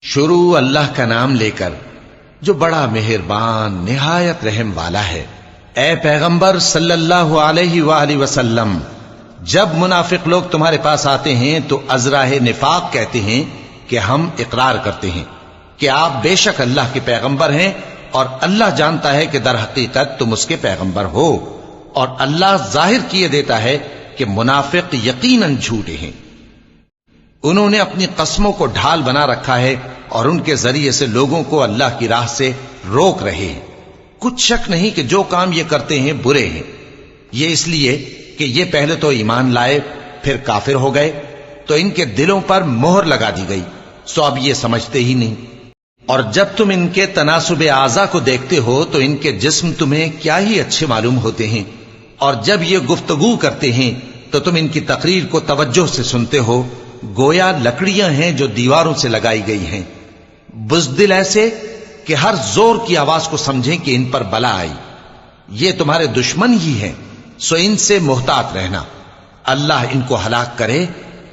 شروع اللہ کا نام لے کر جو بڑا مہربان نہایت رحم والا ہے۔ اے پیغمبر صلی اللہ علیہ وآلہ وسلم، جب منافق لوگ تمہارے پاس آتے ہیں تو ازراہ نفاق کہتے ہیں کہ ہم اقرار کرتے ہیں کہ آپ بے شک اللہ کے پیغمبر ہیں، اور اللہ جانتا ہے کہ در حقیقت تم اس کے پیغمبر ہو، اور اللہ ظاہر کیے دیتا ہے کہ منافق یقیناً جھوٹے ہیں۔ انہوں نے اپنی قسموں کو ڈھال بنا رکھا ہے اور ان کے ذریعے سے لوگوں کو اللہ کی راہ سے روک رہے ہیں۔ کچھ شک نہیں کہ جو کام یہ کرتے ہیں برے ہیں، یہ اس لیے کہ یہ پہلے تو ایمان لائے پھر کافر ہو گئے، تو ان کے دلوں پر مہر لگا دی گئی، سو اب یہ سمجھتے ہی نہیں۔ اور جب تم ان کے تناسب اعضاء کو دیکھتے ہو تو ان کے جسم تمہیں کیا ہی اچھے معلوم ہوتے ہیں، اور جب یہ گفتگو کرتے ہیں تو تم ان کی تقریر کو توجہ سے سنتے ہو، گویا لکڑیاں ہیں جو دیواروں سے لگائی گئی ہیں، بزدل ایسے کہ ہر زور کی آواز کو سمجھیں کہ ان پر بلا آئی۔ یہ تمہارے دشمن ہی ہیں، سو ان سے محتاط رہنا، اللہ ان کو ہلاک کرے،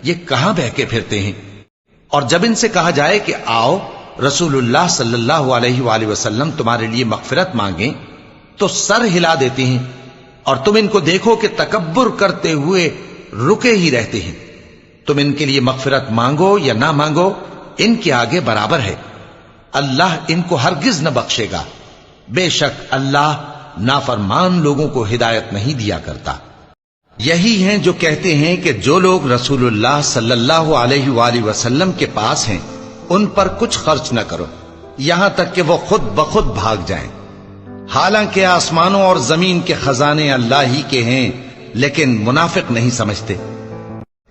یہ کہاں بہکے پھرتے ہیں۔ اور جب ان سے کہا جائے کہ آؤ رسول اللہ صلی اللہ علیہ وآلہ وسلم تمہارے لیے مغفرت مانگیں، تو سر ہلا دیتے ہیں، اور تم ان کو دیکھو کہ تکبر کرتے ہوئے رکے ہی رہتے ہیں۔ تم ان کے لیے مغفرت مانگو یا نہ مانگو، ان کے آگے برابر ہے، اللہ ان کو ہرگز نہ بخشے گا، بے شک اللہ نافرمان لوگوں کو ہدایت نہیں دیا کرتا۔ یہی ہیں جو کہتے ہیں کہ جو لوگ رسول اللہ صلی اللہ علیہ وآلہ وسلم کے پاس ہیں ان پر کچھ خرچ نہ کرو یہاں تک کہ وہ خود بخود بھاگ جائیں، حالانکہ آسمانوں اور زمین کے خزانے اللہ ہی کے ہیں، لیکن منافق نہیں سمجھتے۔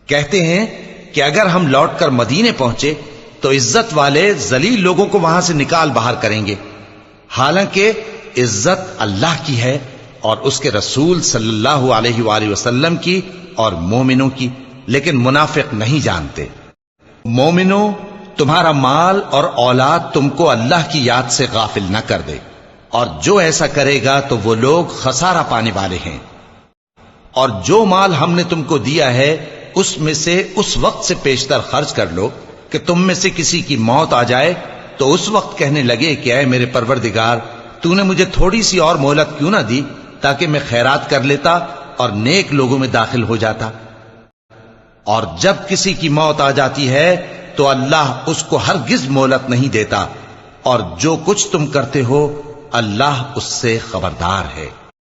کہتے ہیں کہ اگر ہم لوٹ کر مدینے پہنچے تو عزت والے ذلیل لوگوں کو وہاں سے نکال باہر کریں گے، حالانکہ عزت اللہ کی ہے اور اس کے رسول صلی اللہ علیہ وآلہ وسلم کی اور مومنوں کی، لیکن منافق نہیں جانتے۔ مومنوں، تمہارا مال اور اولاد تم کو اللہ کی یاد سے غافل نہ کر دے، اور جو ایسا کرے گا تو وہ لوگ خسارہ پانے والے ہیں۔ اور جو مال ہم نے تم کو دیا ہے اس میں سے اس وقت سے پیشتر خرچ کر لو کہ تم میں سے کسی کی موت آ جائے تو اس وقت کہنے لگے کہ اے میرے پروردگار، تو نے مجھے تھوڑی سی اور مہلت کیوں نہ دی تاکہ میں خیرات کر لیتا اور نیک لوگوں میں داخل ہو جاتا۔ اور جب کسی کی موت آ جاتی ہے تو اللہ اس کو ہرگز مہلت نہیں دیتا، اور جو کچھ تم کرتے ہو اللہ اس سے خبردار ہے۔